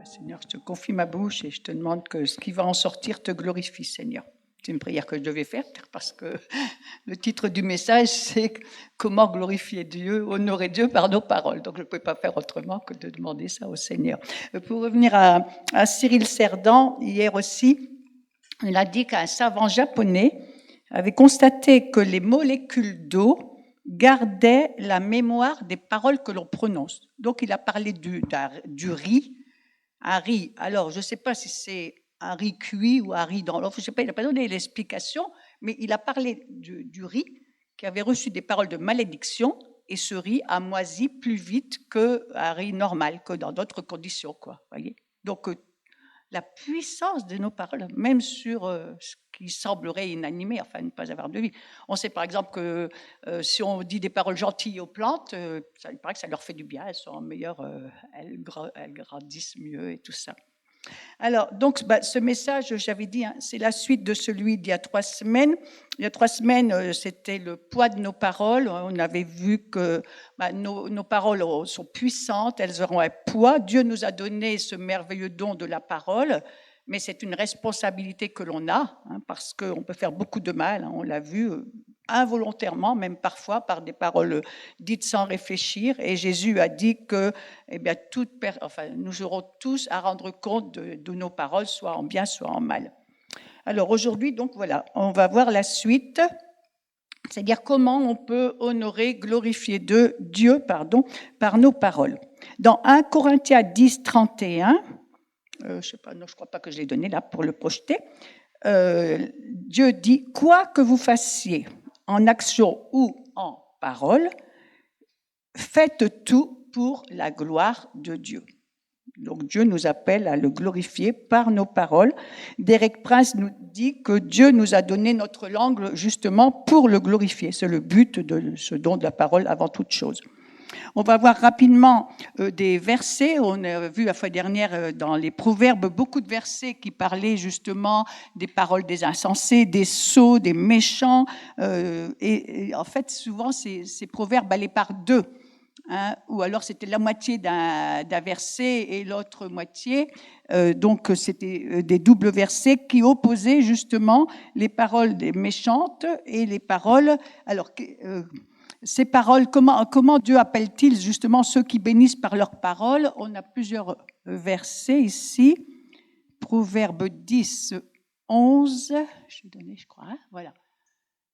Seigneur, je te confie ma bouche et je te demande que ce qui va en sortir te glorifie, Seigneur. C'est une prière que je devais faire parce que le titre du message, c'est comment glorifier Dieu, honorer Dieu par nos paroles. Donc je ne pouvais pas faire autrement que de demander ça au Seigneur. Pour revenir à Cyril Cerdan, hier aussi, il a dit qu'un savant japonais avait constaté que les molécules d'eau gardaient la mémoire des paroles que l'on prononce. Donc il a parlé du riz. Un riz, alors je ne sais pas si c'est un riz cuit ou un riz dans l'eau, je ne sais pas, il n'a pas donné l'explication, mais il a parlé du riz qui avait reçu des paroles de malédiction, et ce riz a moisi plus vite qu'un riz normal, que dans d'autres conditions, quoi, voyez. Donc la puissance de nos paroles, même sur ce qui semblerait inanimé, enfin ne pas avoir de vie. On sait par exemple que si on dit des paroles gentilles aux plantes, il paraît que ça leur fait du bien, elles sont meilleures, elles grandissent mieux et tout ça. Alors, donc, ce message, j'avais dit, c'est la suite de celui d'il y a 3 semaines. Il y a 3 semaines, c'était le poids de nos paroles. On avait vu que nos paroles sont puissantes, elles auront un poids. Dieu nous a donné ce merveilleux don de la parole, mais c'est une responsabilité que l'on a, parce qu'on peut faire beaucoup de mal, on l'a vu, involontairement, même parfois par des paroles dites sans réfléchir. Et Jésus a dit que nous aurons tous à rendre compte de nos paroles, soit en bien, soit en mal. Alors aujourd'hui, donc voilà, on va voir la suite, c'est-à-dire comment on peut honorer, glorifier Dieu par nos paroles. Dans 1 Corinthiens 10, 31, je ne crois pas que je l'ai donné là pour le projeter, Dieu dit « Quoi que vous fassiez, en action ou en parole, faites tout pour la gloire de Dieu. » Donc Dieu nous appelle à le glorifier par nos paroles. Derek Prince nous dit que Dieu nous a donné notre langue justement pour le glorifier. C'est le but de ce don de la parole avant toute chose. On va voir rapidement des versets. On a vu la fois dernière dans les Proverbes beaucoup de versets qui parlaient justement des paroles des insensés, des sots, des méchants. Et en fait, souvent, ces proverbes allaient par deux. Ou alors c'était la moitié d'un verset et l'autre moitié. Donc c'était des doubles versets qui opposaient justement les paroles des méchantes et les paroles... Alors, ces paroles, comment Dieu appelle-t-il justement ceux qui bénissent par leurs paroles? On a plusieurs versets ici. Proverbe 10, 11. Je vais donner, je crois. Voilà.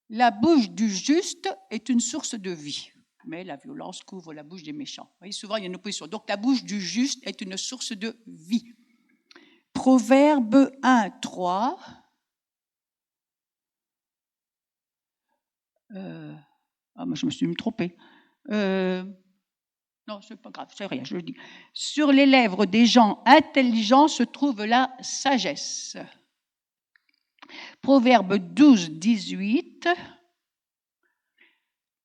La bouche du juste est une source de vie, mais la violence couvre la bouche des méchants. Vous voyez, souvent il y a une opposition. Donc la bouche du juste est une source de vie. Proverbe 1, 3. Moi, je me suis trompée. Non, c'est pas grave, c'est rien, je le dis. Sur les lèvres des gens intelligents se trouve la sagesse. Proverbe 12, 18.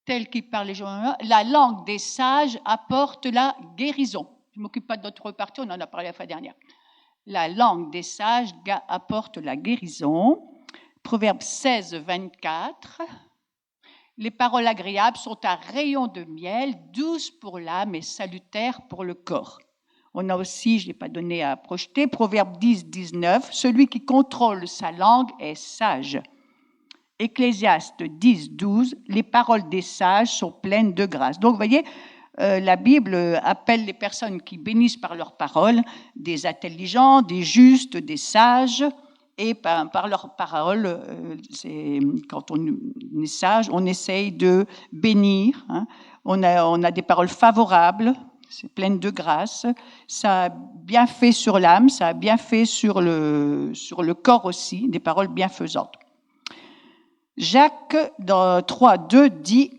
Tel qui parle les gens, la langue des sages apporte la guérison. Je ne m'occupe pas d'autres parties, on en a parlé la fois dernière. La langue des sages apporte la guérison. Proverbe 16, 24. Les paroles agréables sont un rayon de miel, douces pour l'âme et salutaires pour le corps. On a aussi, je ne l'ai pas donné à projeter, Proverbe 10, 19. Celui qui contrôle sa langue est sage. Ecclésiaste 10, 12. Les paroles des sages sont pleines de grâce. Donc, vous voyez, la Bible appelle les personnes qui bénissent par leurs paroles des intelligents, des justes, des sages. Et par leurs paroles, quand on est sage, on essaye de bénir. On a des paroles favorables, c'est pleine de grâce. Ça a bien fait sur l'âme, ça a bien fait sur le corps aussi, des paroles bienfaisantes. Jacques, dans 3, 2, dit...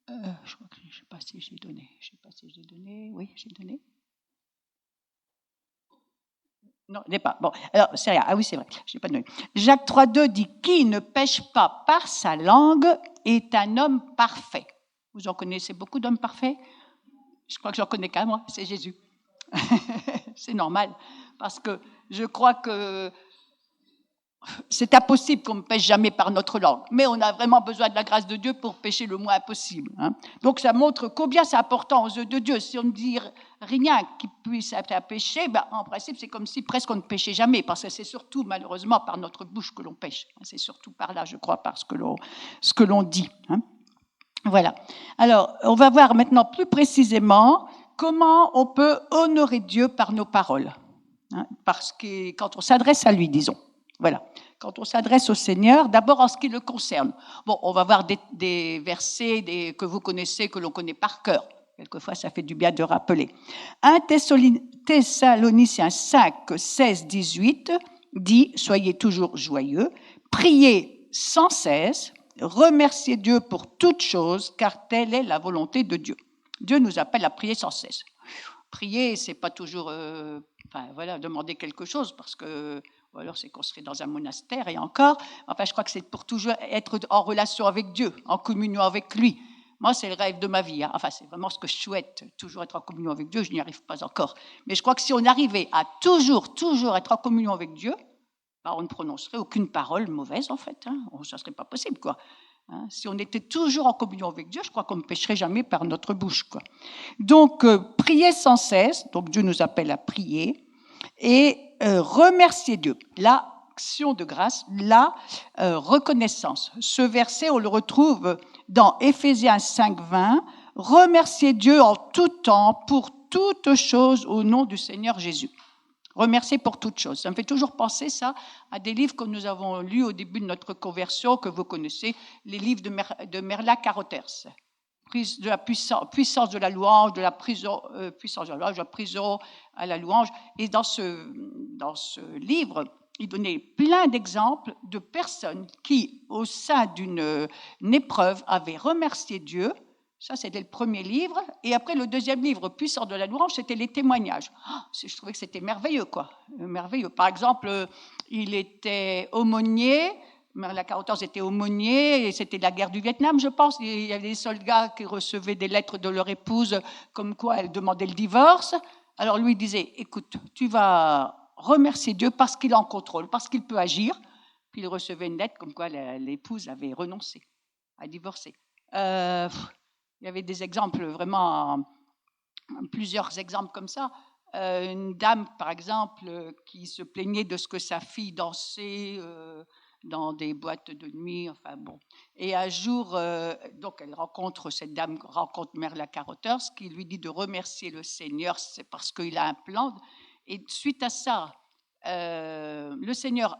je ne sais pas si j'ai donné. Oui, j'ai donné. Non, je n'ai pas. Bon, alors, c'est rien. Ah oui, c'est vrai, je n'ai pas donné. Jacques 3, 2 dit « Qui ne pêche pas par sa langue est un homme parfait. » Vous en connaissez beaucoup d'hommes parfaits? Je crois que j'en connais qu'un, moi, c'est Jésus. C'est normal, parce que je crois que c'est impossible qu'on ne pêche jamais par notre langue, mais on a vraiment besoin de la grâce de Dieu pour pécher le moins possible. Donc ça montre combien c'est important aux yeux de Dieu. Si on ne dit rien qui puisse être un péché, en principe c'est comme si presque on ne péchait jamais, parce que c'est surtout malheureusement par notre bouche que l'on pêche. C'est surtout par là, je crois, par ce que l'on dit. Voilà. Alors, on va voir maintenant plus précisément comment on peut honorer Dieu par nos paroles. Parce que quand on s'adresse à lui, disons. Voilà. Quand on s'adresse au Seigneur, d'abord en ce qui le concerne. Bon, on va voir des versets que vous connaissez, que l'on connaît par cœur. Quelquefois, ça fait du bien de rappeler. 1 Thessaloniciens 5, 16, 18 dit « Soyez toujours joyeux, priez sans cesse, remerciez Dieu pour toutes choses, car telle est la volonté de Dieu. » Dieu nous appelle à prier sans cesse. Prier, c'est pas toujours demander quelque chose, parce que ou alors c'est qu'on serait dans un monastère et encore. Enfin, je crois que c'est pour toujours être en relation avec Dieu, en communion avec lui. Moi, c'est le rêve de ma vie. Enfin, c'est vraiment ce que je souhaite, toujours être en communion avec Dieu. Je n'y arrive pas encore. Mais je crois que si on arrivait à toujours être en communion avec Dieu, on ne prononcerait aucune parole mauvaise, en fait. Ça ne serait pas possible, quoi. Si on était toujours en communion avec Dieu, je crois qu'on ne pécherait jamais par notre bouche, quoi. Donc, prier sans cesse. Donc, Dieu nous appelle à prier. Et remercier Dieu, l'action de grâce, la reconnaissance. Ce verset, on le retrouve dans Éphésiens 5, 20. Remercier Dieu en tout temps, pour toutes choses, au nom du Seigneur Jésus. Remercier pour toutes choses. Ça me fait toujours penser, ça, à des livres que nous avons lus au début de notre conversion, que vous connaissez, les livres de Merla Carothers. De la puissance de la louange, de la prison, puissance de la louange, de la prison à la louange. Et dans ce livre, il donnait plein d'exemples de personnes qui, au sein d'une épreuve, avaient remercié Dieu. Ça, c'était le premier livre. Et après, le deuxième livre, Puissance de la louange, c'était les témoignages. Je trouvais que c'était merveilleux, quoi. Merveilleux. Par exemple, il était aumônier. Merla Carothers était aumônier, et c'était la guerre du Vietnam, je pense. Il y avait des soldats qui recevaient des lettres de leur épouse comme quoi elle demandait le divorce. Alors lui disait, écoute, tu vas remercier Dieu parce qu'il est en contrôle, parce qu'il peut agir. Puis il recevait une lettre comme quoi l'épouse avait renoncé à divorcer. Il y avait des exemples, vraiment plusieurs exemples comme ça. Une dame, par exemple, qui se plaignait de ce que sa fille dansait dans des boîtes de nuit, enfin bon. Et un jour, donc cette dame rencontre Merla Carothers, qui lui dit de remercier le Seigneur, c'est parce qu'il a un plan. Et suite à ça, le Seigneur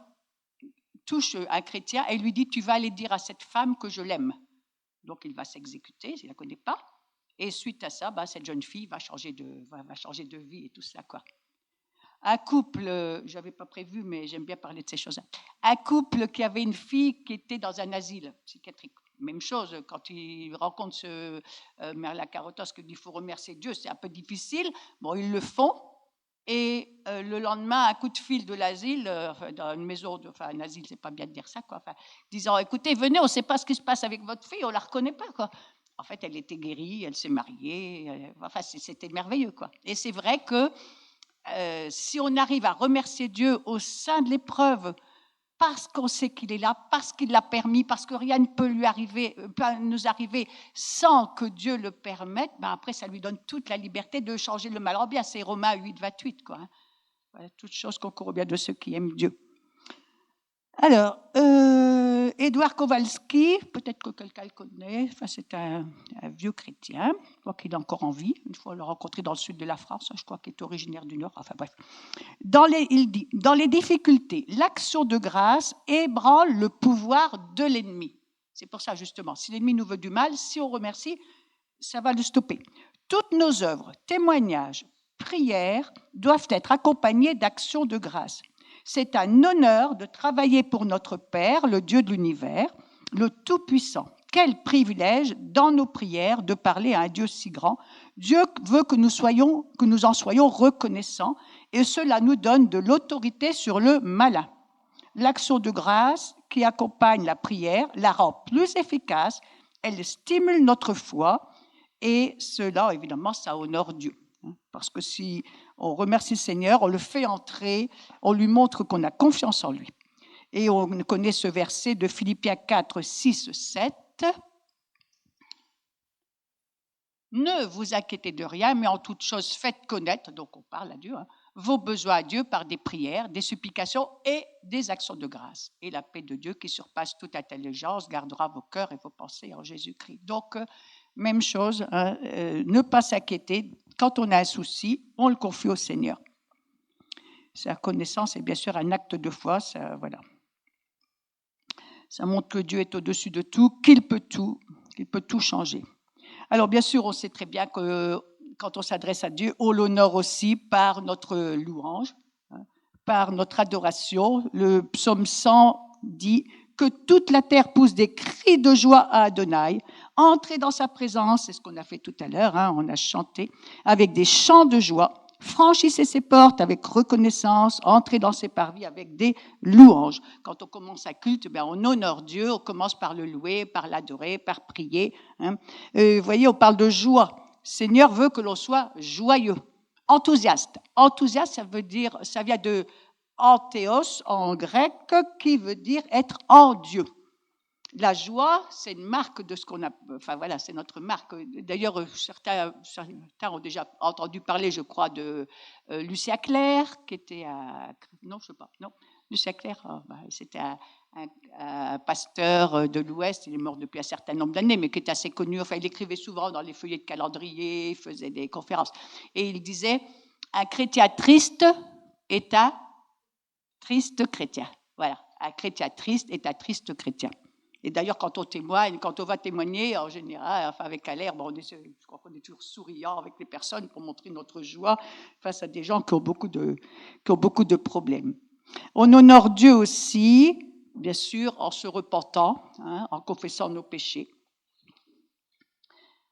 touche un chrétien et lui dit, tu vas aller dire à cette femme que je l'aime. Donc il va s'exécuter, s'il ne la connaît pas. Et suite à ça, cette jeune fille va changer de vie et tout ça, quoi. Un couple, je n'avais pas prévu, mais j'aime bien parler de ces choses-là. Un couple qui avait une fille qui était dans un asile psychiatrique. Même chose, quand il rencontre Merla Carothers, qui dit qu'il faut remercier Dieu, c'est un peu difficile. Bon, ils le font. Et le lendemain, un coup de fil de l'asile, dans une maison, un asile, c'est pas bien de dire ça, quoi. Disant, écoutez, venez, on ne sait pas ce qui se passe avec votre fille, on ne la reconnaît pas, quoi. En fait, elle était guérie, elle s'est mariée. C'était merveilleux, quoi. Et c'est vrai que si on arrive à remercier Dieu au sein de l'épreuve, parce qu'on sait qu'il est là, parce qu'il l'a permis, parce que rien ne peut nous arriver sans que Dieu le permette, après ça lui donne toute la liberté de changer le mal en bien. C'est Romains 8, 28, quoi. Voilà, toute chose concourt au bien de ceux qui aiment Dieu. Alors, Édouard Kowalski, peut-être que quelqu'un le connaît, c'est un vieux chrétien, je crois qu'il est encore en vie, une fois on l'a rencontré dans le sud de la France, je crois qu'il est originaire du Nord, bref. Il dit, dans les difficultés, l'action de grâce ébranle le pouvoir de l'ennemi. C'est pour ça justement, si l'ennemi nous veut du mal, si on remercie, ça va le stopper. Toutes nos œuvres, témoignages, prières doivent être accompagnées d'actions de grâce. C'est un honneur de travailler pour notre Père, le Dieu de l'univers, le Tout-Puissant. Quel privilège, dans nos prières, de parler à un Dieu si grand. Dieu veut que nous en soyons reconnaissants, et cela nous donne de l'autorité sur le malin. L'action de grâce qui accompagne la prière la rend plus efficace, elle stimule notre foi, et cela, évidemment, ça honore Dieu. Parce que si on remercie le Seigneur, on le fait entrer, on lui montre qu'on a confiance en lui. Et on connaît ce verset de Philippiens 4, 6, 7. Ne vous inquiétez de rien, mais en toute chose faites connaître, donc on parle à Dieu, vos besoins à Dieu par des prières, des supplications et des actions de grâce. Et la paix de Dieu qui surpasse toute intelligence gardera vos cœurs et vos pensées en Jésus-Christ. Donc, même chose, ne pas s'inquiéter. Quand on a un souci, on le confie au Seigneur. Sa connaissance est bien sûr un acte de foi, ça, voilà. Ça montre que Dieu est au-dessus de tout, qu'il peut tout changer. Alors bien sûr, on sait très bien que quand on s'adresse à Dieu, on l'honore aussi par notre louange, par notre adoration. Le psaume 100 dit que toute la terre pousse des cris de joie à Adonai. Entrez dans sa présence, c'est ce qu'on a fait tout à l'heure, on a chanté, avec des chants de joie. Franchissez ses portes avec reconnaissance, entrez dans ses parvis avec des louanges. Quand on commence un culte, on honore Dieu, on commence par le louer, par l'adorer, par prier. Vous voyez, on parle de joie. Seigneur veut que l'on soit joyeux, enthousiaste. Enthousiaste, ça vient de anthéos en grec, qui veut dire être en Dieu. La joie, c'est une marque de ce qu'on a. Enfin voilà, c'est notre marque. D'ailleurs, certains ont déjà entendu parler, je crois, de Lucien Clerc, qui était non, je sais pas. Non, Lucien Clerc, c'était un pasteur de l'Ouest. Il est mort depuis un certain nombre d'années, mais qui était assez connu. Enfin, il écrivait souvent dans les feuillets de calendrier, il faisait des conférences, et il disait un chrétien triste est un triste chrétien. Voilà, un chrétien triste est un triste chrétien. Et d'ailleurs, quand on va témoigner, en général, avec Alaire, je crois qu'on est toujours souriant avec les personnes pour montrer notre joie face à des gens qui ont beaucoup de problèmes. On honore Dieu aussi, bien sûr, en se repentant, en confessant nos péchés.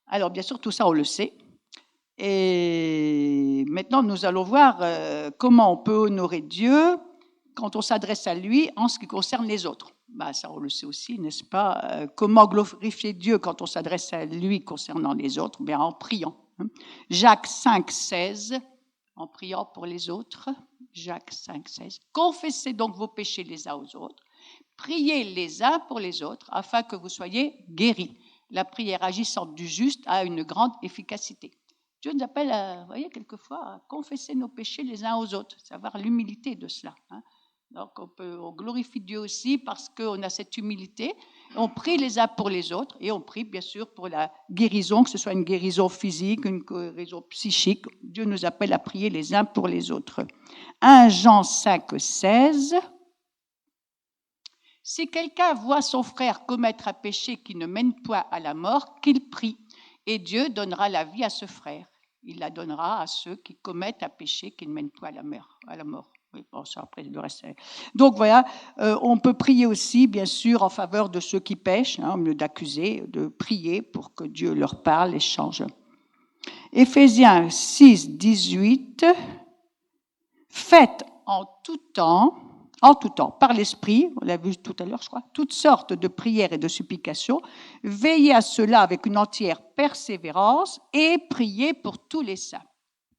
Alors, bien sûr, tout ça, on le sait. Et maintenant, nous allons voir comment on peut honorer Dieu quand on s'adresse à lui en ce qui concerne les autres. Ça, on le sait aussi, n'est-ce pas? Comment glorifier Dieu quand on s'adresse à lui concernant les autres? En priant. Jacques 5, 16, en priant pour les autres. Jacques 5, 16. Confessez donc vos péchés les uns aux autres. Priez les uns pour les autres afin que vous soyez guéris. La prière agissante du juste a une grande efficacité. Dieu nous appelle, vous voyez, quelquefois, à confesser nos péchés les uns aux autres, savoir l'humilité de cela. Donc, on glorifie Dieu aussi parce qu'on a cette humilité. On prie les uns pour les autres et on prie, bien sûr, pour la guérison, que ce soit une guérison physique, une guérison psychique. Dieu nous appelle à prier les uns pour les autres. 1 Jean 5, 16. Si quelqu'un voit son frère commettre un péché qui ne mène point à la mort, qu'il prie, et Dieu donnera la vie à ce frère. Il la donnera à ceux qui commettent un péché qui ne mène point à la mort. Oui, bon, ça, après, le reste. Donc voilà, on peut prier aussi, bien sûr, en faveur de ceux qui pêchent, au lieu d'accuser, de prier pour que Dieu leur parle et change. Éphésiens 6, 18. Faites en tout temps, par l'Esprit, on l'a vu tout à l'heure, je crois, toutes sortes de prières et de supplications. Veillez à cela avec une entière persévérance et priez pour tous les saints.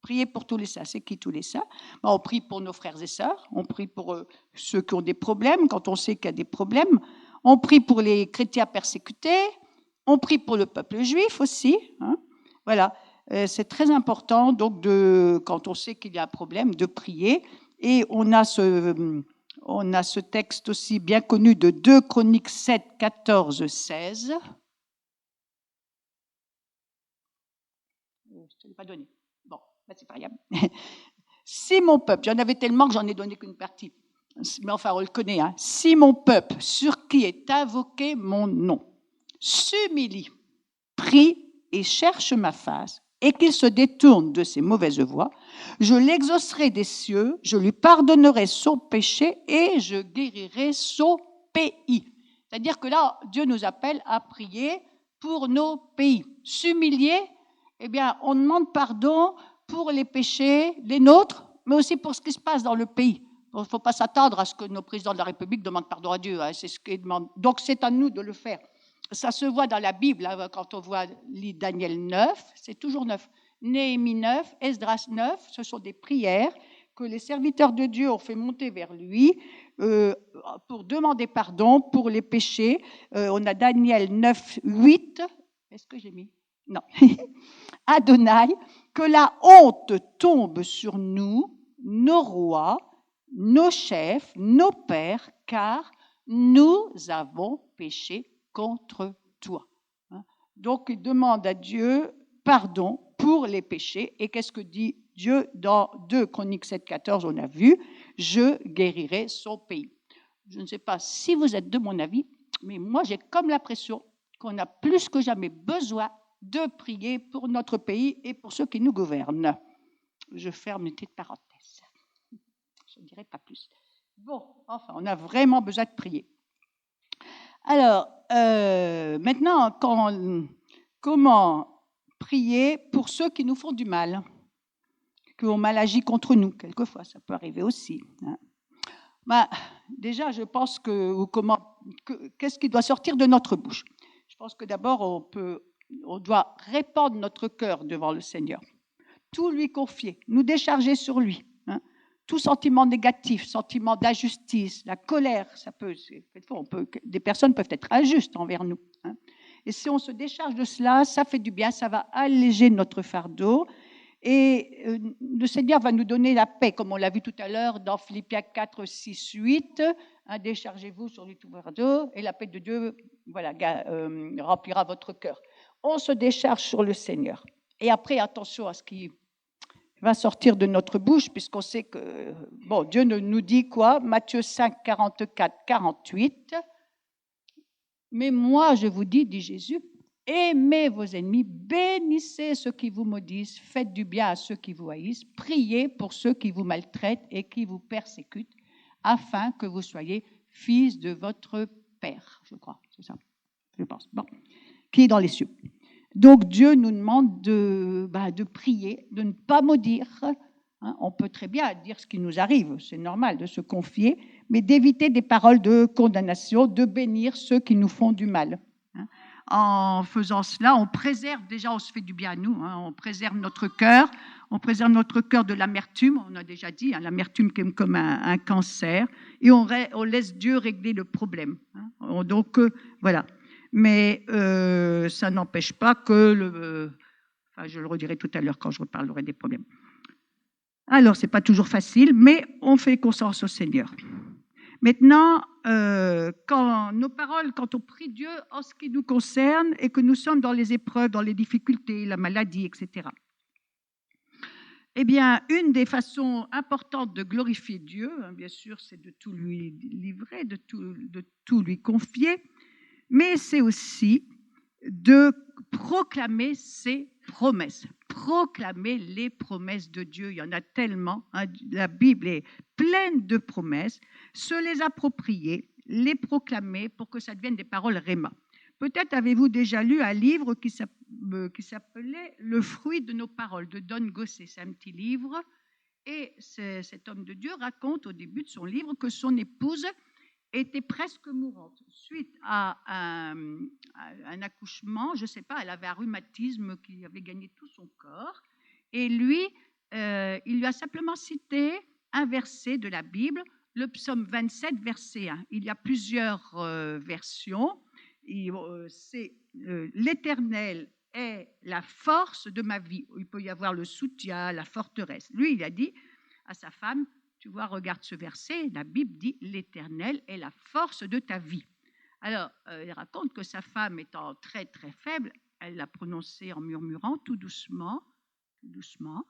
Prier pour tous les saints. C'est qui tous les saints? On prie pour nos frères et sœurs, on prie pour ceux qui ont des problèmes, quand on sait qu'il y a des problèmes. On prie pour les chrétiens persécutés, on prie pour le peuple juif aussi. Voilà, c'est très important, donc, quand on sait qu'il y a un problème, de prier. Et on a ce texte aussi bien connu de 2 Chroniques 7, 14, 16. Je ne te l'ai pas donné. Bon, c'est pas grave. Si mon peuple, j'en avais tellement que j'en ai donné qu'une partie, mais enfin on le connaît, si mon peuple, sur qui est invoqué mon nom, s'humilie, prie et cherche ma face, et qu'il se détourne de ses mauvaises voies, je l'exaucerai des cieux, je lui pardonnerai son péché et je guérirai son pays. C'est-à-dire que là, Dieu nous appelle à prier pour nos pays. S'humilier, on demande pardon pour les péchés, les nôtres, mais aussi pour ce qui se passe dans le pays. Il ne faut pas s'attendre à ce que nos présidents de la République demandent pardon à Dieu. C'est ce qu'ils demandent. Donc, c'est à nous de le faire. Ça se voit dans la Bible, quand on lit Daniel 9, c'est toujours 9. Néhémie 9, Esdras 9, ce sont des prières que les serviteurs de Dieu ont fait monter vers lui pour demander pardon pour les péchés. On a Daniel 9, 8. Est-ce que j'ai mis? Non. Adonai, que la honte tombe sur nous, nos rois, nos chefs, nos pères, car nous avons péché contre toi. Donc, il demande à Dieu pardon pour les péchés. Et qu'est-ce que dit Dieu dans 2 Chroniques 7, 14? On a vu, je guérirai son pays. Je ne sais pas si vous êtes de mon avis, mais moi, j'ai comme l'impression qu'on a plus que jamais besoin de prier pour notre pays et pour ceux qui nous gouvernent. Je ferme une petite parenthèse. Je ne dirai pas plus. Bon, enfin, on a vraiment besoin de prier. Alors, maintenant, comment prier pour ceux qui nous font du mal, qui ont mal agi contre nous? Quelquefois, ça peut arriver aussi. Déjà, je pense qu'est-ce qui doit sortir de notre bouche? Je pense que d'abord, on doit répandre notre cœur devant le Seigneur, tout lui confier, nous décharger sur lui. Tout sentiment négatif, sentiment d'injustice, la colère, des personnes peuvent être injustes envers nous. Et si on se décharge de cela, ça fait du bien, ça va alléger notre fardeau. Et le Seigneur va nous donner la paix, comme on l'a vu tout à l'heure dans Philippiens 4, 6, 8. Déchargez-vous sur lui tout fardeau, et la paix de Dieu remplira votre cœur. On se décharge sur le Seigneur. Et après, attention à ce qui va sortir de notre bouche, puisqu'on sait que Dieu nous dit quoi? Matthieu 5, 44, 48. Mais moi, je vous dis, dit Jésus, aimez vos ennemis, bénissez ceux qui vous maudissent, faites du bien à ceux qui vous haïssent, priez pour ceux qui vous maltraitent et qui vous persécutent, afin que vous soyez fils de votre Père, je crois, c'est ça, je pense, qui est dans les cieux. Donc, Dieu nous demande de prier, de ne pas maudire. On peut très bien dire ce qui nous arrive, c'est normal de se confier, mais d'éviter des paroles de condamnation, de bénir ceux qui nous font du mal. En faisant cela, on se fait du bien à nous, on préserve notre cœur de l'amertume, on a déjà dit, l'amertume comme un cancer, et on laisse Dieu régler le problème. Donc, voilà. Mais ça n'empêche pas que je le redirai tout à l'heure quand je reparlerai des problèmes. Alors, ce n'est pas toujours facile, mais on fait confiance au Seigneur. Maintenant, quand on prie Dieu en ce qui nous concerne et que nous sommes dans les épreuves, dans les difficultés, la maladie, etc. Eh bien, une des façons importantes de glorifier Dieu, bien sûr, c'est de tout lui livrer, de tout lui confier, mais c'est aussi de proclamer ses promesses. Proclamer les promesses de Dieu. Il y en a tellement. La Bible est pleine de promesses. Se les approprier, les proclamer pour que ça devienne des paroles réma. Peut-être avez-vous déjà lu un livre qui s'appelait « Le fruit de nos paroles » de Don Gossé. C'est un petit livre. Et cet homme de Dieu raconte au début de son livre que son épouse était presque mourante suite à un accouchement, je ne sais pas, elle avait un rhumatisme qui avait gagné tout son corps, et lui, il lui a simplement cité un verset de la Bible, le psaume 27, verset 1. Il y a plusieurs versions, c'est l'Éternel est la force de ma vie. Il peut y avoir le soutien, la forteresse. Lui, il a dit à sa femme, tu vois, regarde ce verset, la Bible dit « L'Éternel est la force de ta vie ». Alors, il raconte que sa femme étant très, très faible, elle l'a prononcé en murmurant tout doucement, tout doucement,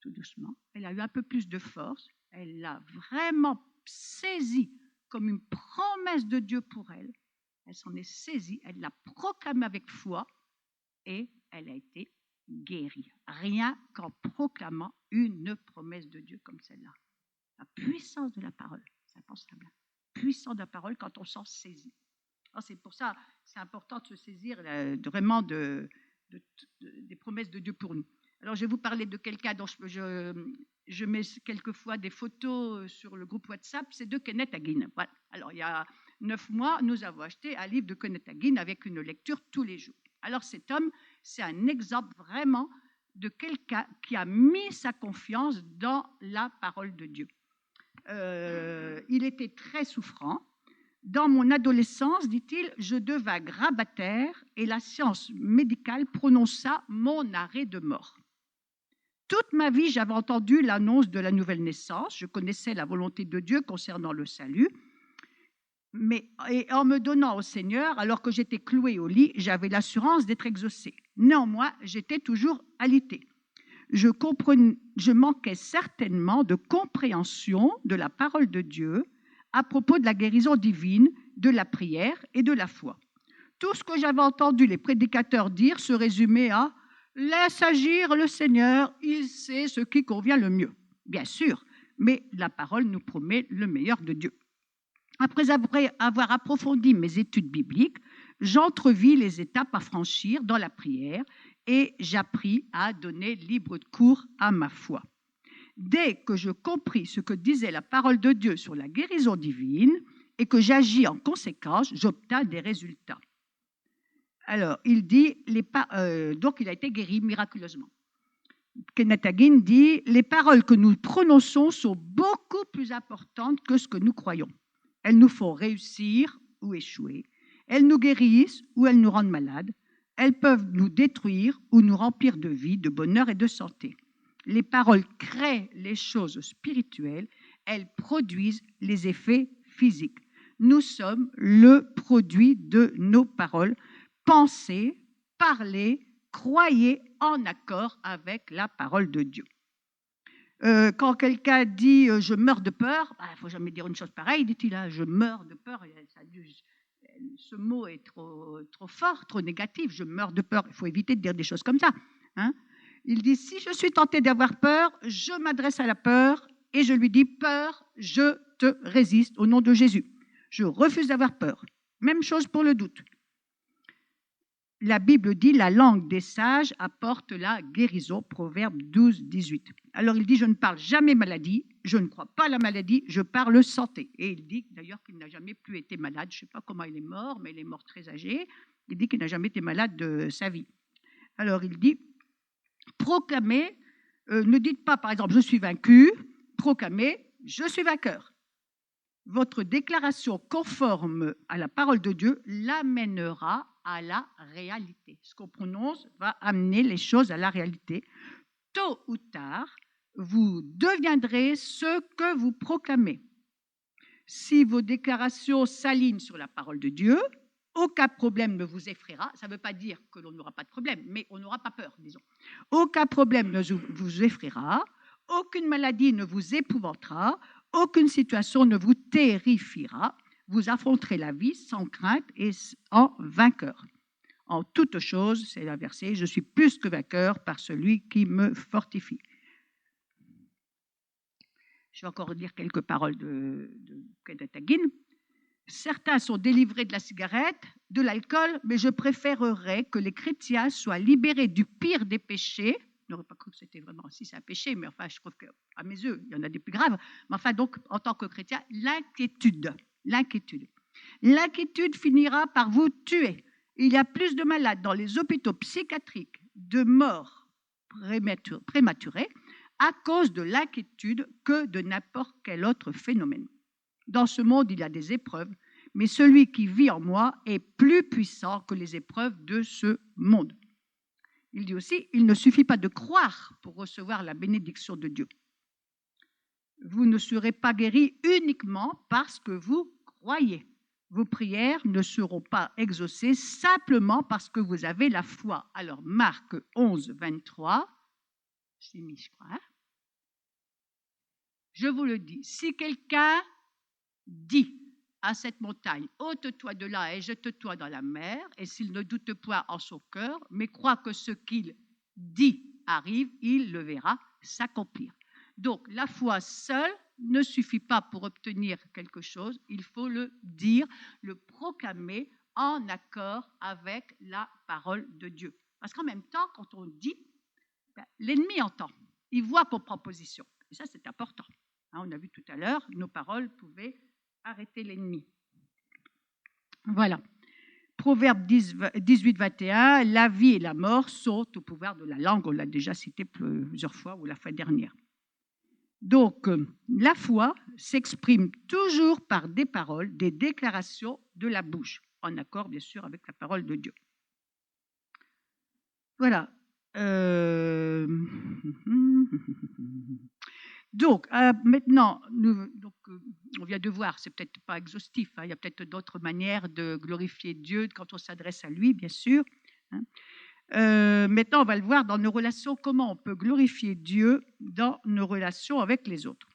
tout doucement. Elle a eu un peu plus de force. Elle l'a vraiment saisie comme une promesse de Dieu pour elle. Elle s'en est saisie, elle l'a proclamée avec foi et elle a été guérie. Rien qu'en proclamant une promesse de Dieu comme celle-là. La puissance de la parole, c'est important. La puissance de la parole quand on s'en saisit. Alors c'est pour ça, c'est important de se saisir vraiment des promesses de Dieu pour nous. Alors je vais vous parler de quelqu'un dont je mets quelquefois des photos sur le groupe WhatsApp, c'est de Kenneth Hagin. Voilà. Alors il y a 9 mois, nous avons acheté un livre de Kenneth Hagin avec une lecture tous les jours. Alors cet homme, c'est un exemple vraiment de quelqu'un qui a mis sa confiance dans la parole de Dieu. il était très souffrant. Dans mon adolescence, dit-il, je devins grabataire et la science médicale prononça mon arrêt de mort. Toute ma vie, j'avais entendu l'annonce de la nouvelle naissance. Je connaissais la volonté de Dieu concernant le salut. Et en me donnant au Seigneur, alors que j'étais clouée au lit, j'avais l'assurance d'être exaucée. Néanmoins, j'étais toujours alitée. Je manquais certainement de compréhension de la parole de Dieu à propos de la guérison divine, de la prière et de la foi. Tout ce que j'avais entendu les prédicateurs dire se résumait à « laisse agir le Seigneur, il sait ce qui convient le mieux ». Bien sûr, mais la parole nous promet le meilleur de Dieu. Après avoir approfondi mes études bibliques, j'entrevis les étapes à franchir dans la prière et j'appris à donner libre cours à ma foi. Dès que je compris ce que disait la parole de Dieu sur la guérison divine et que j'agis en conséquence, j'obtins des résultats. Alors, il dit, donc il a été guéri miraculeusement. Kenneth Hagin dit, les paroles que nous prononçons sont beaucoup plus importantes que ce que nous croyons. Elles nous font réussir ou échouer. Elles nous guérissent ou elles nous rendent malades. Elles peuvent nous détruire ou nous remplir de vie, de bonheur et de santé. Les paroles créent les choses spirituelles. Elles produisent les effets physiques. Nous sommes le produit de nos paroles. Pensez, parlez, croyez en accord avec la parole de Dieu. Quand quelqu'un dit « je meurs de peur », il ne faut jamais dire une chose pareille, dit-il, « je meurs de peur », ce mot est trop fort, trop négatif, « je meurs de peur », il faut éviter de dire des choses comme ça. Hein. Il dit « si je suis tenté d'avoir peur, je m'adresse à la peur et je lui dis « peur, je te résiste au nom de Jésus ». Je refuse d'avoir peur. Même chose pour le doute. La Bible dit « la langue des sages apporte la guérison », Proverbe 12, 18. Alors il dit « je ne parle jamais maladie, je ne crois pas à la maladie, je parle santé ». Et il dit d'ailleurs qu'il n'a jamais plus été malade. Je ne sais pas comment il est mort, mais il est mort très âgé. Il dit qu'il n'a jamais été malade de sa vie. Alors il dit « proclamez, ne dites pas par exemple « je suis vaincu », proclamez « je suis vainqueur ». Votre déclaration conforme à la parole de Dieu l'amènera à la réalité. Ce qu'on prononce va amener les choses à la réalité. Tôt ou tard, vous deviendrez ce que vous proclamez. Si vos déclarations s'alignent sur la parole de Dieu, aucun problème ne vous effraiera. Ça ne veut pas dire que l'on n'aura pas de problème, mais on n'aura pas peur, disons. Aucun problème ne vous effraiera, aucune maladie ne vous épouvantera, aucune situation ne vous terrifiera. Vous affronterez la vie sans crainte et en vainqueur. En toute chose, c'est la verset, je suis plus que vainqueur par celui qui me fortifie. Je vais encore dire quelques paroles de Kenneth Hagin. Certains sont délivrés de la cigarette, de l'alcool, mais je préférerais que les chrétiens soient libérés du pire des péchés. Je n'aurais pas cru que c'était vraiment, si c'est un péché, mais enfin, je trouve qu'à mes yeux, il y en a des plus graves. Mais enfin, donc, en tant que chrétien, l'inquiétude. L'inquiétude finira par vous tuer. Il y a plus de malades dans les hôpitaux psychiatriques, de morts prématurées à cause de l'inquiétude que de n'importe quel autre phénomène. Dans ce monde, il y a des épreuves, mais celui qui vit en moi est plus puissant que les épreuves de ce monde. Il dit aussi, il ne suffit pas de croire pour recevoir la bénédiction de Dieu. Vous ne serez pas guéris uniquement parce que vous croyez. Vos prières ne seront pas exaucées simplement parce que vous avez la foi. Alors, Marc 11, 23, c'est mis, je crois. Hein? Je vous le dis, si quelqu'un dit à cette montagne, ôte-toi de là et jette-toi dans la mer, et s'il ne doute point en son cœur, mais croit que ce qu'il dit arrive, il le verra s'accomplir. Donc, la foi seule ne suffit pas pour obtenir quelque chose, il faut le dire, le proclamer en accord avec la parole de Dieu. Parce qu'en même temps, quand on dit, l'ennemi entend, il voit qu'on prend position. Et ça, c'est important. On a vu tout à l'heure, nos paroles pouvaient arrêter l'ennemi. Voilà. Proverbe 18, 21, la vie et la mort sont au pouvoir de la langue. On l'a déjà cité plusieurs fois ou la fois dernière. Donc, la foi s'exprime toujours par des paroles, des déclarations de la bouche, en accord bien sûr avec la parole de Dieu. Voilà. Donc, maintenant, on vient de voir, c'est peut-être pas exhaustif, hein, il y a peut-être d'autres manières de glorifier Dieu quand on s'adresse à lui, bien sûr. Hein. Maintenant, on va le voir dans nos relations, comment on peut glorifier Dieu dans nos relations avec les autres.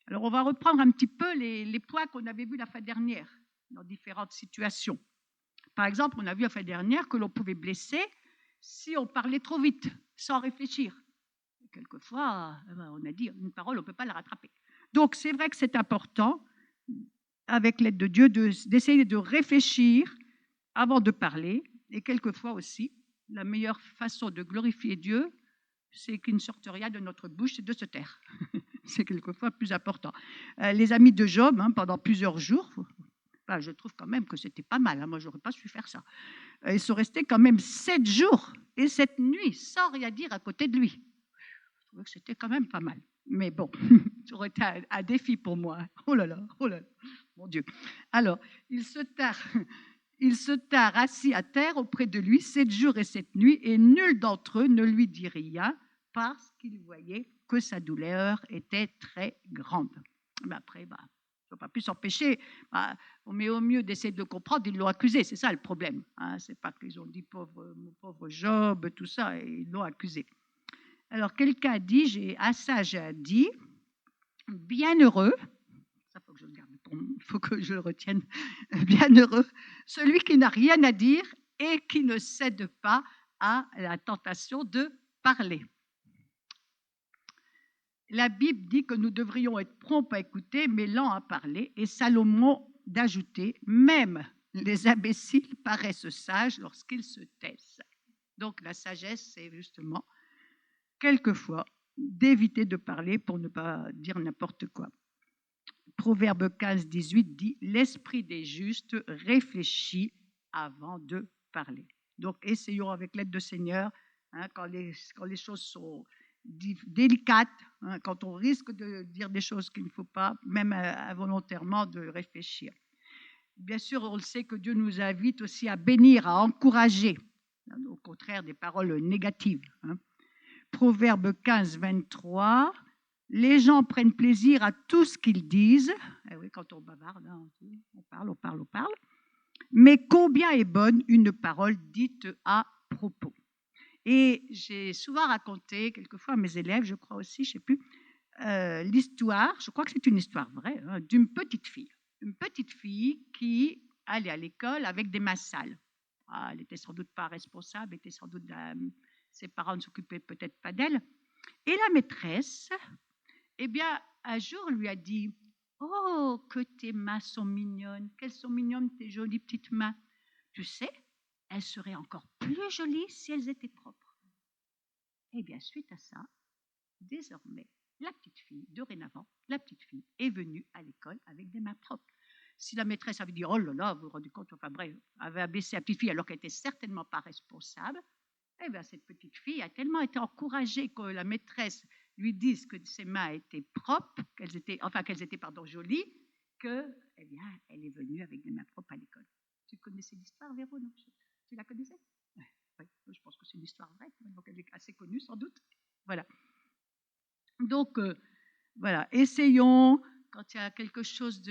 Alors, on va reprendre un petit peu les points qu'on avait vus la fois dernière, dans différentes situations. Par exemple, on a vu la fois dernière que l'on pouvait blesser si on parlait trop vite, sans réfléchir. Quelquefois, on a dit, une parole, on ne peut pas la rattraper. Donc, c'est vrai que c'est important, avec l'aide de Dieu, d'essayer de réfléchir avant de parler. Et quelquefois aussi, la meilleure façon de glorifier Dieu, c'est qu'il ne sorte rien de notre bouche, c'est de se taire. C'est quelquefois plus important. Les amis de Job, pendant plusieurs jours, je trouve quand même que c'était pas mal. Moi, je n'aurais pas su faire ça. Ils sont restés quand même 7 jours et 7 nuits sans rien dire à côté de lui. Je trouvais que c'était quand même pas mal. Mais bon, ça aurait été un défi pour moi. Oh là là, mon Dieu. Alors, il se tare assis à terre auprès de lui 7 jours et 7 nuits, et nul d'entre eux ne lui dit rien parce qu'il voyait que sa douleur était très grande. Mais après, ils n'ont pas pu s'empêcher. Mais au mieux d'essayer de le comprendre, ils l'ont accusé. C'est ça le problème. C'est pas qu'ils ont dit mon pauvre Job, tout ça, et ils l'ont accusé. Alors, quelqu'un a dit, un sage a dit, bienheureux, ça faut que je le retienne, bienheureux, celui qui n'a rien à dire et qui ne cède pas à la tentation de parler. La Bible dit que nous devrions être prompts à écouter, mais lents à parler, et Salomon d'ajouter, même les imbéciles paraissent sages lorsqu'ils se taisent. Donc la sagesse, c'est justement quelquefois d'éviter de parler pour ne pas dire n'importe quoi. Proverbe 15, 18 dit « L'esprit des justes réfléchit avant de parler ». Donc, essayons avec l'aide du Seigneur, quand les choses sont délicates, quand on risque de dire des choses qu'il ne faut pas, même involontairement, de réfléchir. Bien sûr, on le sait que Dieu nous invite aussi à bénir, à encourager, au contraire des paroles négatives. Proverbe 15, 23, les gens prennent plaisir à tout ce qu'ils disent. Eh oui, quand on bavarde, on parle. Mais combien est bonne une parole dite à propos? Et j'ai souvent raconté, quelquefois à mes élèves, je crois aussi, je ne sais plus, l'histoire, je crois que c'est une histoire vraie, d'une petite fille. Une petite fille qui allait à l'école avec des mains sales. Elle n'était sans doute pas responsable, était sans doute ses parents ne s'occupaient peut-être pas d'elle. Et la maîtresse, un jour lui a dit « Oh, que tes mains sont mignonnes, qu'elles sont mignonnes tes jolies petites mains. Tu sais, elles seraient encore plus jolies si elles étaient propres. » Et bien, suite à ça, désormais, dorénavant, la petite fille est venue à l'école avec des mains propres. Si la maîtresse avait dit « Oh là là, vous vous rendez compte », avait abaissé la petite fille alors qu'elle n'était certainement pas responsable, cette petite fille a tellement été encouragée que la maîtresse lui dise que ses mains étaient propres, qu'elles étaient jolies, que, elle est venue avec des mains propres à l'école. Tu connaissais l'histoire, Véro? Non, tu la connaissais? Oui, je pense que c'est une histoire vraie, donc elle est assez connue sans doute. Voilà. Donc, essayons, quand il y a quelque chose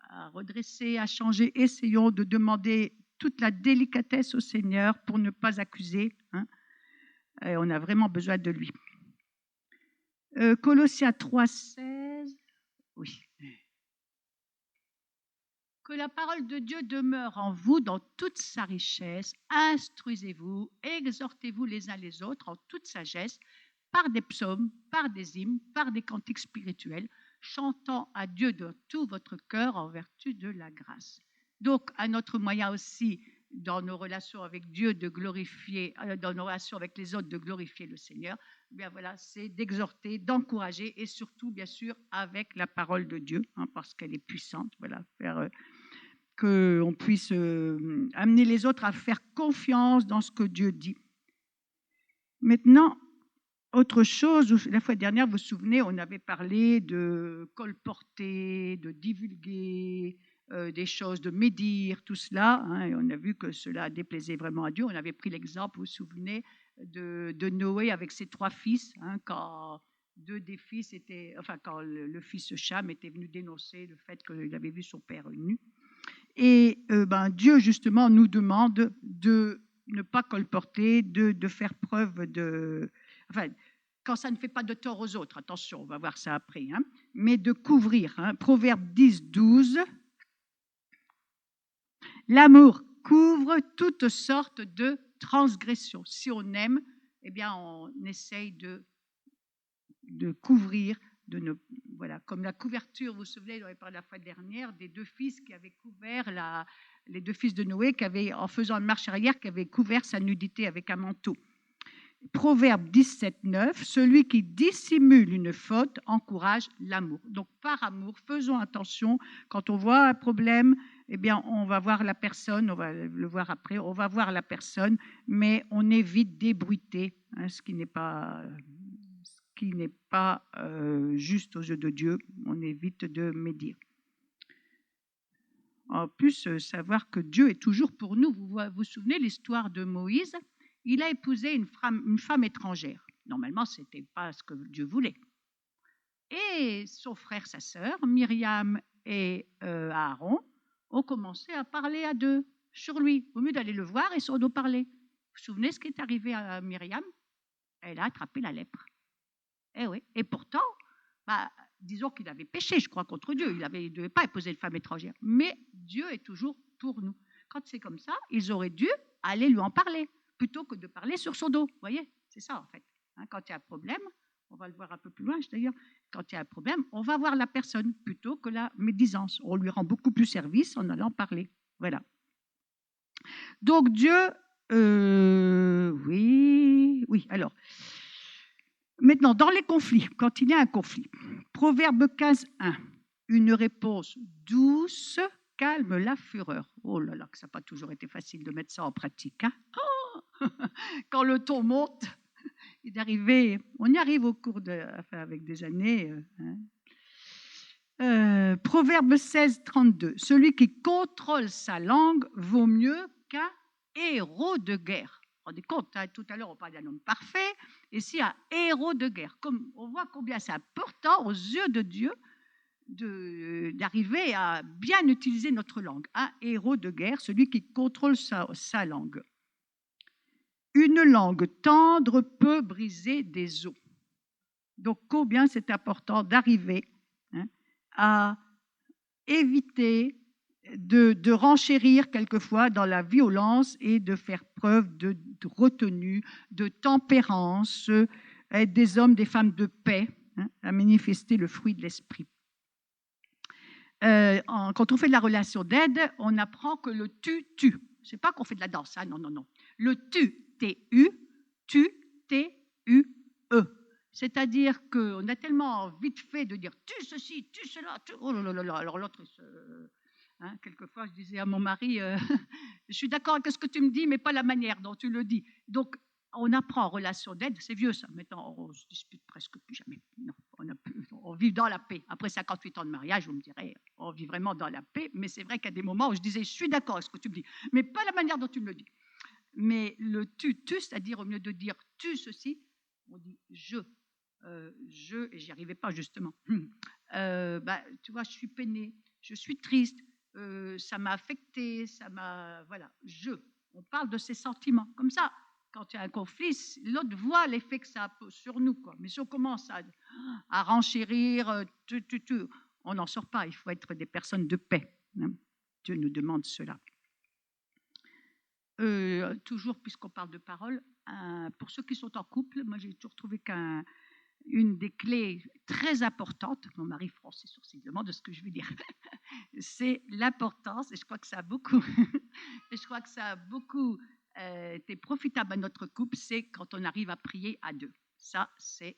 à redresser, à changer, essayons de demander toute la délicatesse au Seigneur pour ne pas accuser. Et on a vraiment besoin de lui. Colossiens 3, 16. Oui. Que la parole de Dieu demeure en vous dans toute sa richesse. Instruisez-vous, exhortez-vous les uns les autres en toute sagesse, par des psaumes, par des hymnes, par des cantiques spirituels, chantant à Dieu de tout votre cœur en vertu de la grâce. Donc, un autre moyen aussi, dans nos relations avec Dieu, de glorifier, dans nos relations avec les autres, de glorifier le Seigneur, c'est d'exhorter, d'encourager et surtout, bien sûr, avec la parole de Dieu, parce qu'elle est puissante, faire qu'on puisse amener les autres à faire confiance dans ce que Dieu dit. Maintenant, Autre chose, la fois dernière, vous vous souvenez, on avait parlé de colporter, de divulguer des choses, de médire, tout cela, hein, et on a vu que cela déplaisait vraiment à Dieu. On avait pris l'exemple, vous vous souvenez, de Noé avec ses 3 fils, hein, quand 2 des fils étaient, enfin quand le fils Cham était venu dénoncer le fait qu'il avait vu son père nu. Et Dieu, justement, nous demande de ne pas colporter, de faire preuve de... Enfin, quand ça ne fait pas de tort aux autres, attention, on va voir ça après, hein, mais de couvrir. Hein. Proverbe 10, 12. L'amour couvre toutes sortes de transgressions. Si on aime, eh bien, on essaye de couvrir, voilà, comme la couverture, vous vous souvenez, on avait parlé la fois dernière, des 2 fils qui avaient couvert, les 2 fils de Noé, qui avaient, en faisant une marche arrière, qui avaient couvert sa nudité avec un manteau. Proverbe 17, 9, celui qui dissimule une faute encourage l'amour. Donc, par amour, faisons attention. Quand on voit un problème, eh bien, on va voir la personne, on va le voir après, on va voir la personne, mais on évite d'ébruiter, hein, ce qui n'est pas juste aux yeux de Dieu. On évite de médire. En plus, savoir que Dieu est toujours pour nous. Vous vous souvenez l'histoire de Moïse? Il a épousé une femme étrangère. Normalement, ce n'était pas ce que Dieu voulait. Et son frère, sa sœur, Myriam et Aaron, ont commencé à parler à 2 sur lui, au lieu d'aller le voir et sur nous parler. Vous vous souvenez ce qui est arrivé à Myriam? Elle a attrapé la lèpre. Eh oui. Et pourtant, disons qu'il avait péché, je crois, contre Dieu. Il ne devait pas épouser une femme étrangère. Mais Dieu est toujours pour nous. Quand c'est comme ça, ils auraient dû aller lui en parler, plutôt que de parler sur son dos. Vous voyez, c'est ça en fait. Hein, quand il y a un problème, on va le voir un peu plus loin d'ailleurs, quand il y a un problème, on va voir la personne plutôt que la médisance. On lui rend beaucoup plus service en allant parler. Voilà. Donc Dieu, oui, alors... Maintenant, dans les conflits, quand il y a un conflit, Proverbe 15, 1, une réponse douce calme la fureur. Oh là là, que ça n'a pas toujours été facile de mettre ça en pratique. Hein, oh quand le ton monte, on y arrive au cours avec des années. Proverbe 16, 32, celui qui contrôle sa langue vaut mieux qu'un héros de guerre. Vous vous rendez compte, hein, tout à l'heure on parlait d'un homme parfait, et ici un héros de guerre. Comme on voit combien c'est important aux yeux de Dieu d'arriver à bien utiliser notre langue. Un héros de guerre, celui qui contrôle sa langue. Une langue tendre peut briser des os. Donc combien c'est important d'arriver à éviter de renchérir quelquefois dans la violence et de faire preuve de retenue, de tempérance, être des hommes, des femmes de paix, à manifester le fruit de l'esprit. Quand on fait de la relation d'aide, on apprend que le tu. C'est pas qu'on fait de la danse, hein, non. Le tu, T-U, tu, T-U-E. C'est-à-dire qu'on a tellement vite fait de dire tu ceci, tu cela, tu... Oh là là, alors l'autre, hein, quelquefois je disais à mon mari, je suis d'accord avec ce que tu me dis, mais pas la manière dont tu le dis. Donc on apprend en relation d'aide, c'est vieux ça, maintenant on se dispute presque plus jamais. Non, on vit dans la paix. Après 58 ans de mariage, vous me direz, on vit vraiment dans la paix, mais c'est vrai qu'à des moments où je disais, je suis d'accord avec ce que tu me dis, mais pas la manière dont tu me le dis. Mais le tu, c'est-à-dire au lieu de dire tu ceci, on dit je, et j'y arrivais pas justement. Tu vois, je suis peinée, je suis triste, ça m'a affectée, voilà, on parle de ses sentiments, comme ça. Quand il y a un conflit, l'autre voit l'effet que ça a sur nous, quoi. Mais si on commence à renchérir, on n'en sort pas. Il faut être des personnes de paix. Hein. Dieu nous demande cela. Toujours, puisqu'on parle de parole, pour ceux qui sont en couple, moi j'ai toujours trouvé qu'une des clés très importantes, mon mari fronce ses sourcils, demande de ce que je veux dire, c'est l'importance, et je crois que ça a beaucoup, été profitable à notre couple, c'est quand on arrive à prier à 2. Ça, c'est,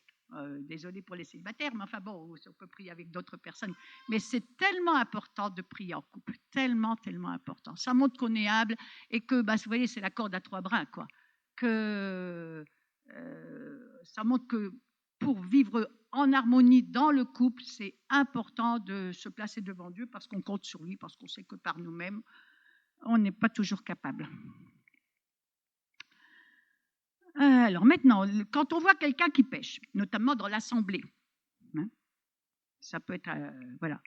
désolé pour les célibataires, mais enfin bon, on peut prier avec d'autres personnes. Mais c'est tellement important de prier en couple, tellement important. Ça montre qu'on est humble et que, vous voyez, c'est la corde à 3 brins, quoi. Que ça montre que pour vivre en harmonie dans le couple, c'est important de se placer devant Dieu parce qu'on compte sur lui, parce qu'on sait que par nous-mêmes, on n'est pas toujours capable. Alors maintenant, quand on voit quelqu'un qui pêche, notamment dans l'assemblée, hein, ça peut être,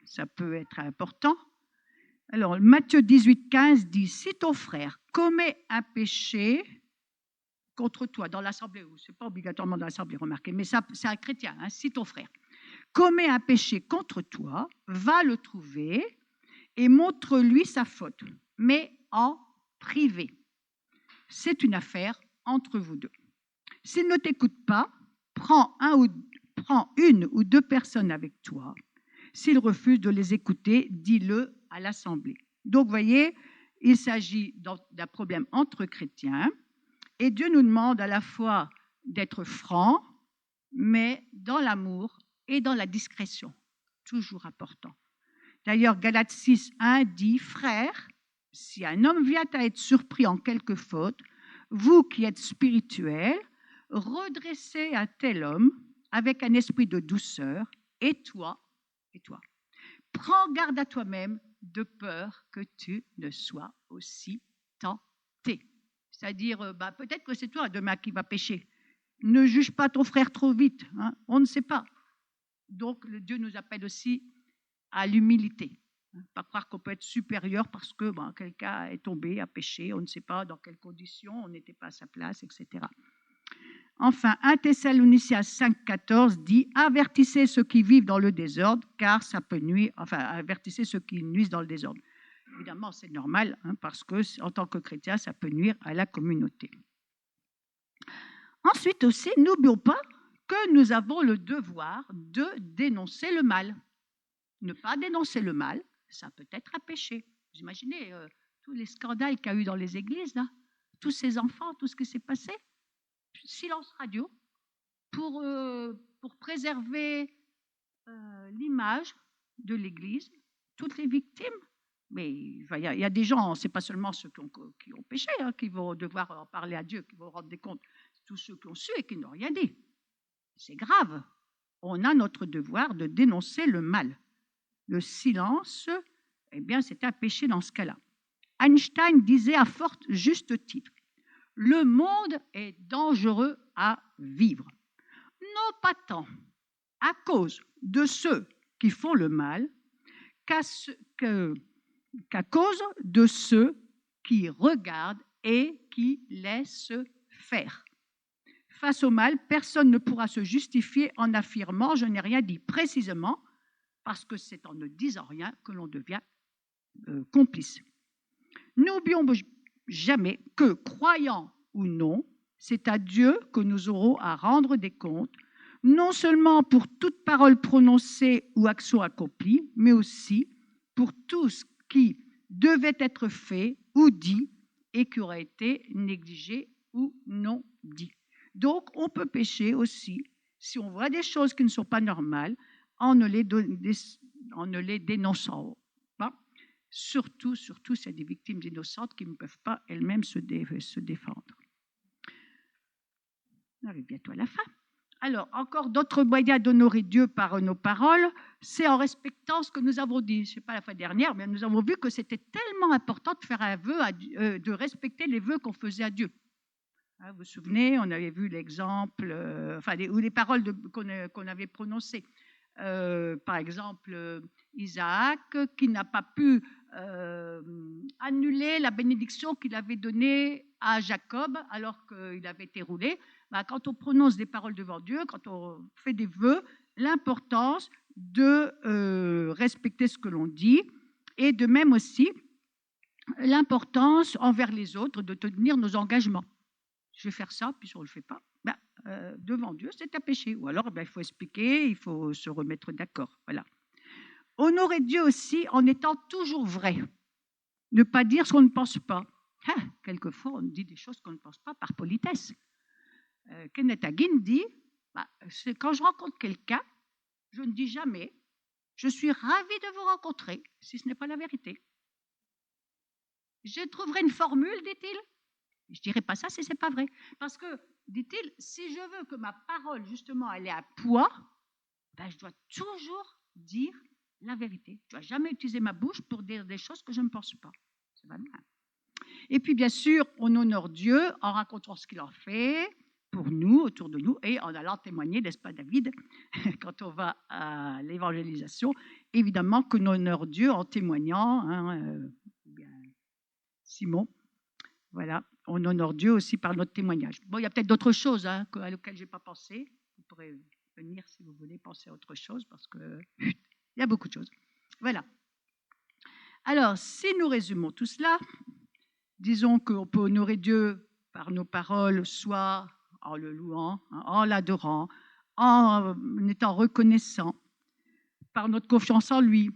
ça peut être important. Alors, Matthieu 18, 15 dit, si ton frère commet un péché contre toi, dans l'assemblée, ce n'est pas obligatoirement dans l'assemblée, remarquez, mais ça, c'est un chrétien, hein, si ton frère commet un péché contre toi, va le trouver et montre-lui sa faute, mais en privé. C'est une affaire entre vous deux. S'il ne t'écoute pas, prends une ou deux personnes avec toi. S'il refuse de les écouter, dis-le à l'assemblée. Donc, vous voyez, il s'agit d'un problème entre chrétiens et Dieu nous demande à la fois d'être francs, mais dans l'amour et dans la discrétion. Toujours important. D'ailleurs, Galates 6, 1 dit, frères, si un homme vient à être surpris en quelque faute, vous qui êtes spirituels, redressez un tel homme avec un esprit de douceur, et toi, prends garde à toi-même de peur que tu ne sois aussi tenté. C'est-à-dire, peut-être que c'est toi demain qui va pécher. Ne juge pas ton frère trop vite, hein, on ne sait pas. Donc, Dieu nous appelle aussi à l'humilité. Pas croire qu'on peut être supérieur parce que quelqu'un est tombé, a péché, on ne sait pas dans quelles conditions, on n'était pas à sa place, etc. Enfin, 1 Thessaloniciens 5,14 dit « Avertissez ceux qui vivent dans le désordre, car ça peut nuire, avertissez ceux qui nuisent dans le désordre. » Évidemment, c'est normal, hein, parce que en tant que chrétien, ça peut nuire à la communauté. Ensuite aussi, n'oublions pas que nous avons le devoir de dénoncer le mal. Ne pas dénoncer le mal, ça peut être un péché. Vous imaginez tous les scandales qu'il y a eu dans les églises, là, tous ces enfants, tout ce qui s'est passé. Silence radio pour préserver l'image de l'Église, toutes les victimes. Mais il y a des gens, ce n'est pas seulement ceux qui ont péché, hein, qui vont devoir en parler à Dieu, qui vont rendre des comptes, tous ceux qui ont su et qui n'ont rien dit. C'est grave. On a notre devoir de dénoncer le mal. Le silence, eh bien, c'est un péché dans ce cas-là. Einstein disait à fort juste titre, le monde est dangereux à vivre. Non pas tant à cause de ceux qui font le mal qu'à cause de ceux qui regardent et qui laissent faire. Face au mal, personne ne pourra se justifier en affirmant « je n'ai rien dit » précisément parce que c'est en ne disant rien que l'on devient complice. N'oublions jamais que, croyant ou non, c'est à Dieu que nous aurons à rendre des comptes, non seulement pour toute parole prononcée ou action accomplie, mais aussi pour tout ce qui devait être fait ou dit et qui aurait été négligé ou non dit. Donc, on peut pécher aussi, si on voit des choses qui ne sont pas normales, en ne les dénonçant pas. Surtout, c'est des victimes innocentes qui ne peuvent pas elles-mêmes se défendre. On arrive bientôt à la fin. Alors, encore d'autres moyens d'honorer Dieu par nos paroles, c'est en respectant ce que nous avons dit. Je ne sais pas la fois dernière, mais nous avons vu que c'était tellement important de faire un vœu, de respecter les vœux qu'on faisait à Dieu. Vous vous souvenez, on avait vu l'exemple, ou les paroles qu'on avait prononcées. Par exemple, Isaac, qui n'a pas pu annuler la bénédiction qu'il avait donnée à Jacob alors qu'il avait été roulé. Quand on prononce des paroles devant Dieu, quand on fait des vœux, l'importance de respecter ce que l'on dit et de même aussi l'importance envers les autres de tenir nos engagements. Je vais faire ça, puis si on ne le fait pas, devant Dieu, c'est un péché. Ou alors, il faut expliquer, il faut se remettre d'accord. Voilà. Honorer Dieu aussi en étant toujours vrai. Ne pas dire ce qu'on ne pense pas. Quelquefois, on dit des choses qu'on ne pense pas par politesse. Kenneth Hagin dit, quand je rencontre quelqu'un, je ne dis jamais « je suis ravi de vous rencontrer » si ce n'est pas la vérité. Je trouverai une formule, dit-il. Je ne dirai pas ça si ce n'est pas vrai. Parce que dit-il, si je veux que ma parole, justement, elle ait un poids, ben, je dois toujours dire la vérité. Je ne dois jamais utiliser ma bouche pour dire des choses que je ne pense pas. Ça va bien. Et puis, bien sûr, on honore Dieu en racontant ce qu'il en fait pour nous, autour de nous, et en allant témoigner, n'est-ce pas, David, quand on va à l'évangélisation, évidemment que nous honore Dieu en témoignant, bien, Simon, voilà, on honore Dieu aussi par notre témoignage. Bon, il y a peut-être d'autres choses à laquelle je n'ai pas pensé. Vous pourrez venir si vous voulez penser à autre chose, parce qu'il y a beaucoup de choses. Voilà. Alors, si nous résumons tout cela, disons qu'on peut honorer Dieu par nos paroles, soit en le louant, en l'adorant, en étant reconnaissant, par notre confiance en lui,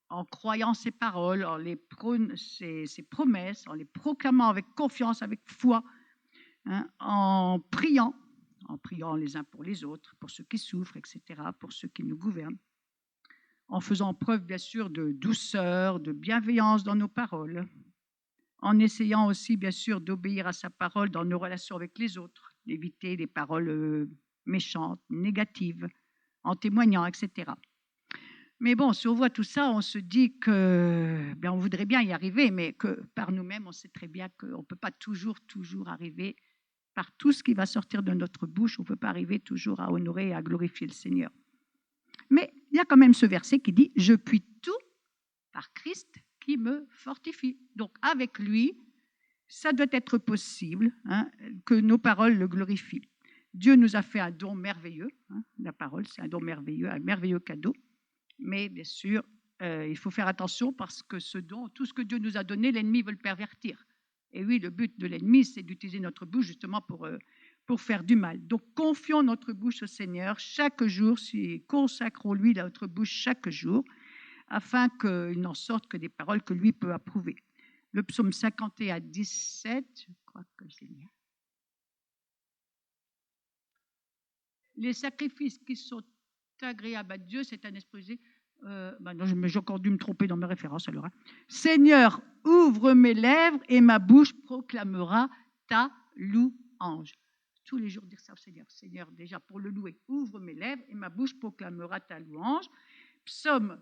en croyant ses paroles, ses promesses, en les proclamant avec confiance, avec foi, en priant les uns pour les autres, pour ceux qui souffrent, etc., pour ceux qui nous gouvernent, en faisant preuve, bien sûr, de douceur, de bienveillance dans nos paroles, en essayant aussi, bien sûr, d'obéir à sa parole dans nos relations avec les autres, d'éviter des paroles méchantes, négatives, en témoignant, etc. Mais bon, si on voit tout ça, on se dit que, on voudrait bien y arriver, mais que par nous-mêmes, on sait très bien qu'on ne peut pas toujours arriver, par tout ce qui va sortir de notre bouche, on ne peut pas arriver toujours à honorer et à glorifier le Seigneur. Mais il y a quand même ce verset qui dit « Je puis tout par Christ qui me fortifie ». Donc avec lui, ça doit être possible que nos paroles le glorifient. Dieu nous a fait un don merveilleux, la parole, c'est un don merveilleux, un merveilleux cadeau. Mais bien sûr, il faut faire attention parce que ce don, tout ce que Dieu nous a donné, l'ennemi veut le pervertir. Et oui, le but de l'ennemi, c'est d'utiliser notre bouche justement pour faire du mal. Donc, confions notre bouche au Seigneur chaque jour, consacrons-lui notre bouche chaque jour, afin qu'il n'en sorte que des paroles que lui peut approuver. Le psaume 51, 17, je crois que c'est bien. Les sacrifices qui sont agréable à Dieu, c'est un esprit. J'ai encore dû me tromper dans mes références alors. Seigneur, ouvre mes lèvres et ma bouche proclamera ta louange. Tous les jours dire ça au Seigneur. Seigneur, déjà pour le louer, ouvre mes lèvres et ma bouche proclamera ta louange. Psaume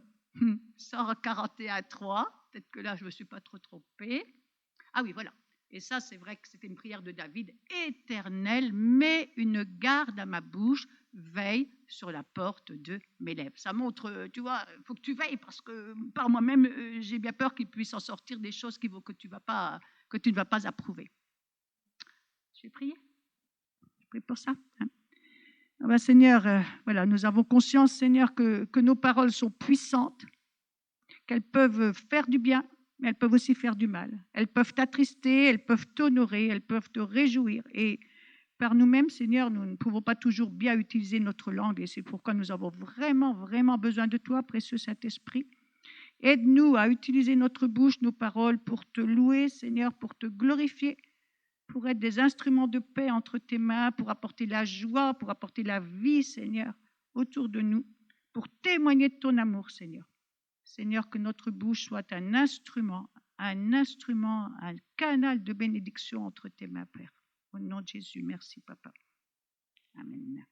141, 3. Peut-être que là, je ne me suis pas trop trompée. Ah oui, voilà. Et ça, c'est vrai que c'était une prière de David. Éternel, mets une garde à ma bouche, veille sur la porte de mes lèvres. Ça montre, tu vois, il faut que tu veilles parce que par moi-même, j'ai bien peur qu'il puisse en sortir des choses que tu ne vas pas approuver. Je vais prier. Je prie pour ça. Seigneur, voilà, nous avons conscience, Seigneur, que nos paroles sont puissantes, qu'elles peuvent faire du bien, mais elles peuvent aussi faire du mal. Elles peuvent t'attrister, elles peuvent t'honorer, elles peuvent te réjouir. Et par nous-mêmes, Seigneur, nous ne pouvons pas toujours bien utiliser notre langue et c'est pourquoi nous avons vraiment, vraiment besoin de toi, précieux Saint-Esprit. Aide-nous à utiliser notre bouche, nos paroles pour te louer, Seigneur, pour te glorifier, pour être des instruments de paix entre tes mains, pour apporter la joie, pour apporter la vie, Seigneur, autour de nous, pour témoigner de ton amour, Seigneur. Seigneur, que notre bouche soit un instrument, un canal de bénédiction entre tes mains, Père. Au nom de Jésus, merci, Papa. Amen.